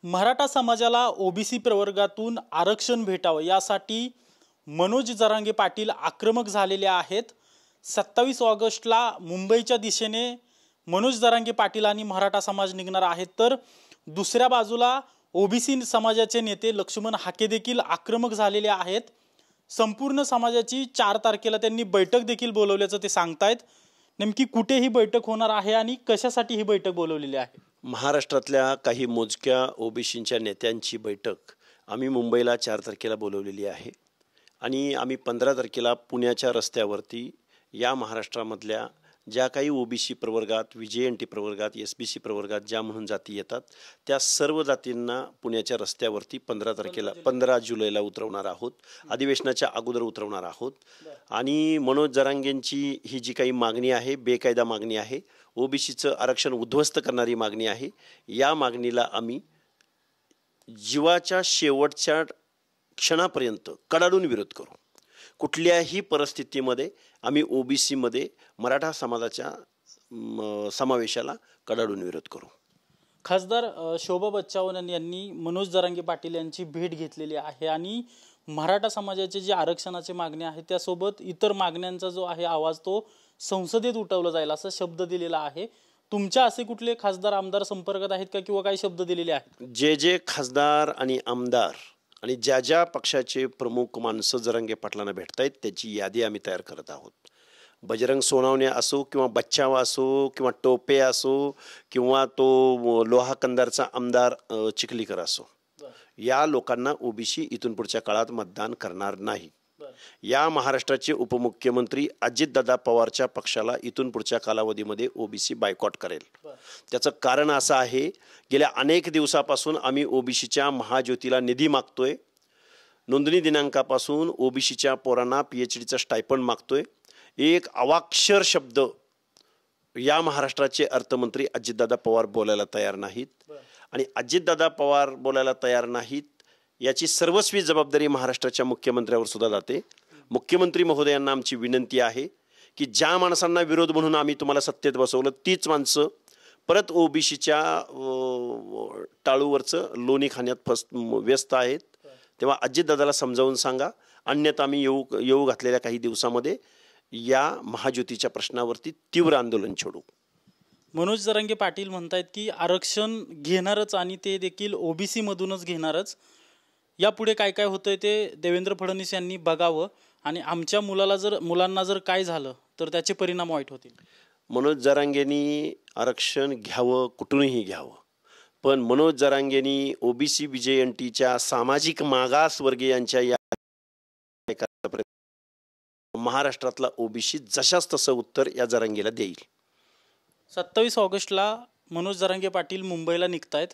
मराठा समाजाला ओबीसी प्रवर्गातून आरक्षण भेटावं यासाठी मनोज जरांगे पाटील आक्रमक झालेले आहेत। 27 ऑगस्टला मुंबईच्या दिशेने मनोज जरांगे पाटील आणि मराठा समाज निघणार आहेत, तर दुसऱ्या बाजूला ओबीसी समाजाचे नेते लक्ष्मण हाके देखील आक्रमक झालेले आहेत। संपूर्ण समाजाची 4 तारखेला त्यांनी बैठक देखील बोलवल्याचं ते सांगतायत। नेमकी कुठे ही बैठक होणार आहे आणि कशासाठी ही बैठक बोलवलेली आहे? महाराष्ट्रातल्या काही मोजक्या ओबीसींच्या नेत्यांची बैठक आम्ही मुंबईला 4 तारखेला बोलवलेली आहे आणि आम्ही 15 तारखेला पुण्याच्या रस्त्यावरती या महाराष्ट्रामधल्या ज्या काही ओबीसी प्रवर्गात, व्हीजेएनटी प्रवर्गात, एसबीसी प्रवर्गात ज्या म्हणून जाती येतात त्या सर्व जातींना पुण्याच्या रस्त्यावरती 15 जुलैला उतरवणार आहोत। अधिवेशनाच्या अगोदर उतरवणार आहोत आणि मनोज जरांगेंची ही जी काही मागणी आहे, बेकायदा मागणी आहे, ओबीसीचं आरक्षण उद्ध्वस्त करणारी मागणी आहे, या मागणीला आम्ही जीवाच्या शेवटच्या क्षणापर्यंत कडाडून विरोध करू। कुठल्याही परिस्थितीमध्ये आम्ही ओबीसीमध्ये मराठा समाजाच्या समावेशाला कडाडून विरोध करू। खासदार शोभा बच्चावन यांनी मनोज जरांगे पाटील यांची भेट घेतलेली आहे आणि मराठा समाजाचे जे आरक्षणाची मागणी आहे त्यासोबत इतर मागण्यांचा जो आहे आवाज तो संसदेत उठवला जाईल असा शब्द दिलेला आहे। तुमच्या असे कुठले खासदार आमदार संपर्कात आहेत का किंवा काही शब्द दिलेले आहेत? जे खासदार आणि आमदार आणि ज्या पक्षाचे प्रमुख माणसं जरांगे पाटलांना भेटतायत त्याची यादी आम्ही तयार करत आहोत। बजरंग सोनावणे असो किंवा बच्चावा असो किंवा टोपे असो किंवा तो लोहा कंदारचा आमदार चिखलीकर असो, या लोकांना ओबीसी इथून पुढच्या काळात मतदान करणार नाही। या महाराष्ट्राचे उपमुख्यमंत्री अजितदादा पवारच्या पक्षाला इथून पुढच्या कालावधीमध्ये ओबीसी बायकॉट करेल। त्याचं कारण असं आहे, गेल्या अनेक दिवसापासून आम्ही ओबीसीच्या महाज्योतीला निधी मागतोय, नोंदणी दिनांकापासून ओबीसीच्या पोरांना पीएचडीचं स्टायपंड मागतोय। एक अवाक्षर शब्द या महाराष्ट्राचे अर्थमंत्री अजितदादा पवार बोलायला तयार नाहीत आणि अजितदादा पवार बोलायला तयार नाहीत याची सर्वस्वी जबाबदारी महाराष्ट्राच्या मुख्यमंत्र्यावर सुद्धा जाते। मुख्यमंत्री महोदयांना आमची विनंती आहे की ज्या माणसांना विरोध म्हणून आम्ही तुम्हाला सत्तेत बसवलं तीच माणसं परत ओबीसीच्या टाळूवरचं लोणी खाण्यात व्यस्त आहेत, तेव्हा अजितदादाला समजावून सांगा, अन्यथा आम्ही येऊ घातलेल्या काही दिवसामध्ये या महाज्योतीच्या प्रश्नावरती तीव्र आंदोलन छेडू। मनोज जरांगे पाटील म्हणतायत की आरक्षण घेणारच आणि ते देखील ओबीसी मधूनच घेणारच। यापुढे काय काय होतंय ते देवेंद्र फडणवीस यांनी बघावं आणि आमच्या मुलांना जर काय झालं तर त्याचे परिणाम वाईट होतील। मनोज जरांगेंनी आरक्षण घ्यावं, कुठूनही घ्यावं, पण मनोज जरांगेंनी ओबीसी व्हीजेएनटीच्या सामाजिक मागासवर्गीयांच्या या महाराष्ट्रातला ओबीसी जशाच तसं उत्तर या जरांगेला देईल। 27 ऑगस्टला मनोज जरांगे पाटील मुंबईला निघतायत,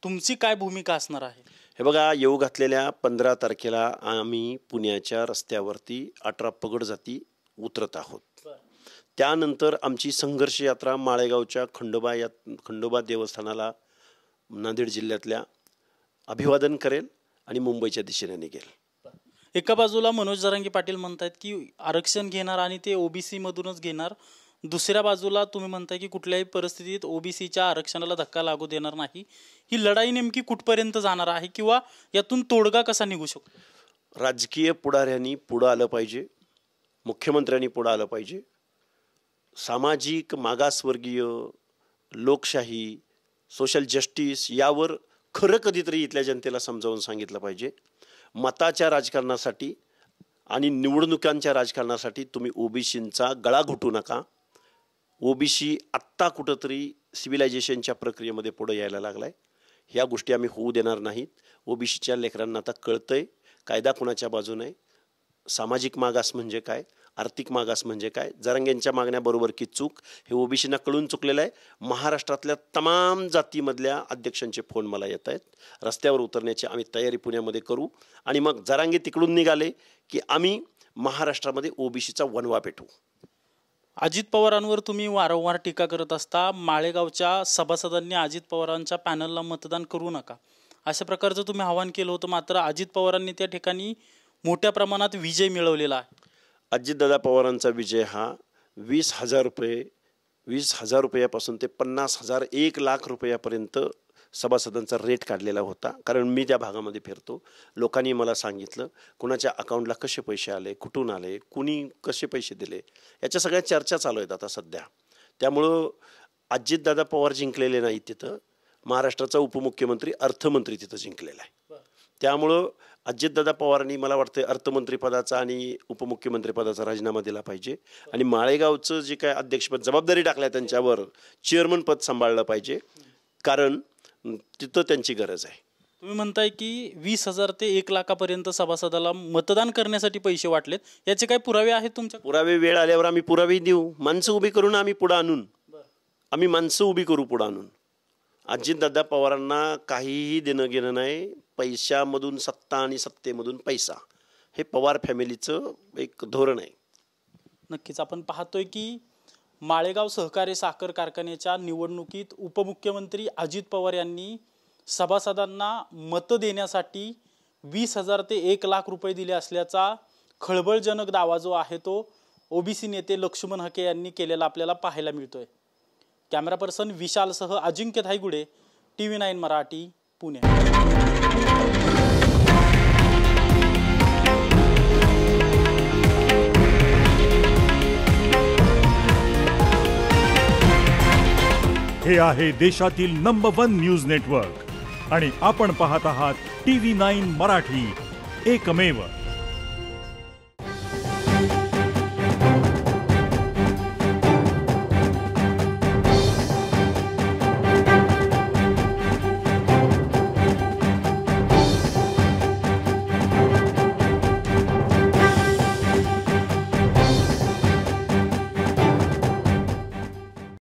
तुमची काय भूमिका असणार आहे? हे बघा, येऊ घातलेल्या 15 तारखेला आम्ही पुण्याच्या रस्त्यावरती 18 पगड जाती उतरत आहोत। त्यानंतर आमची संघर्ष यात्रा माळेगावच्या खंडोबा देवस्थानाला नांदेड जिल्ह्यातल्या अभिवादन करेल आणि मुंबईच्या दिशेने निघेल। एका बाजूला मनोज जरांगे पाटील म्हणतात की आरक्षण घेणार आणि ते ओबीसी मधूनच घेणार, दुसऱ्या बाजूला तुम्ही म्हणताय की कुठल्याही परिस्थितीत ओबीसीच्या आरक्षणाला धक्का लागू देणार नाही। ही लढाई नेमकी कुठपर्यंत जाणार आहे किंवा यातून तोडगा कसा निघू शकतो? राजकीय पुढाऱ्यांनी पुढं आलं पाहिजे, मुख्यमंत्र्यांनी पुढं आलं पाहिजे, सामाजिक मागासवर्गीय, लोकशाही, सोशल जस्टिस यावर खरं कधीतरी इथल्या जनतेला समजावून सांगितलं पाहिजे। मताच्या राजकारणासाठी आणि निवडणुकांच्या राजकारणासाठी तुम्ही ओबीसींचा गळा घोटू नका। ओबीसी आत्ता कुठंतरी सिव्हिलायझेशनच्या प्रक्रियेमध्ये पुढे यायला लागलाय, ह्या गोष्टी आम्ही होऊ देणार नाहीत। ओबीसीच्या लेकरांना आता कळतंय कायदा कुणाच्या बाजूने आहे, सामाजिक मागास म्हणजे काय, आर्थिक मागास म्हणजे काय, जरांगेंच्या मागण्याबरोबर की चूक हे ओबीसींना कळून चुकलेलं आहे। महाराष्ट्रातल्या तमाम जातीमधल्या अध्यक्षांचे फोन मला येत आहेत, रस्त्यावर उतरण्याची आम्ही तयारी पुण्यामध्ये करू आणि मग जरांगे तिकडून निघाले की आम्ही महाराष्ट्रामध्ये ओबीसीचा वनवा पेटवू। अजित पवारांवर तुम्ही वारंवार टीका करत असता, माळेगावच्या सभासदांनी अजित पवारांच्या पॅनलला मतदान करू नका अशा प्रकारचं तुम्ही आवाहन केलं होतं, मात्र अजित पवारांनी त्या ठिकाणी मोठ्या प्रमाणात विजय मिळवलेला आहे। अजितदादा पवारांचा विजय हा 20,000 रुपये 20,000 रुपयापासून ते 50,000 1 लाख रुपयापर्यंत सभासदांचा रेट काढलेला होता, कारण मी त्या भागामध्ये फिरतो. लोकांनी मला सांगितलं कुणाच्या अकाउंटला कसे पैसे आले, कुठून आले, कुणी कसे पैसे दिले, याच्या सगळ्या चर्चा चालू आहेत आता सध्या. त्यामुळं अजितदादा पवार जिंकलेले नाहीत तिथं, महाराष्ट्राचा उपमुख्यमंत्री अर्थमंत्री तिथं जिंकलेला आहे. त्यामुळं अजितदादा पवारांनी मला वाटतं अर्थमंत्रीपदाचा आणि उपमुख्यमंत्रीपदाचा राजीनामा दिला पाहिजे आणि माळेगावचं जे काय अध्यक्षपद जबाबदारी टाकल्या त्यांच्यावर चेअरमन पद सांभाळलं पाहिजे, कारण तिथं त्यांची गरज आहे. तुम्ही म्हणताय की 20,000 ते 1 लाखापर्यंत सभासदाला मतदान करण्यासाठी पैसे वाटलेत, याचे काही पुरावे आहेत तुमच्या? पुरावे वेळ आल्यावर आम्ही पुरावे देऊ. माणसं उभी करून आम्ही पुढं आणून माणसं उभी करू पुढं आणून. अजितदादा पवारांना काहीही देणं घेणं नाही. पैशामधून सत्ता आणि सत्तेमधून पैसा, हे पवार फॅमिलीचं एक धोरण आहे. नक्कीच आपण पाहतोय की माळेगाव सहकारी साखर कारखान्याच्या निवडणुकीत उपमुख्यमंत्री अजित पवार यांनी सभासदांना मतं देण्यासाठी 20,000 ते 1 लाख रुपये दिले असल्याचा खळबळजनक दावा जो आहे तो ओबीसी नेते लक्ष्मण हके यांनी केलेला आपल्याला पाहायला मिळतोय. कॅमेरा पर्सन विशालसह अजिंक्य धायगुडे, TV9 मराठी, पुणे. हे आहे देशातील नंबर 1 न्यूज नेटवर्क आणि आपण पाहत आहात TV9 मराठी, एकमेव.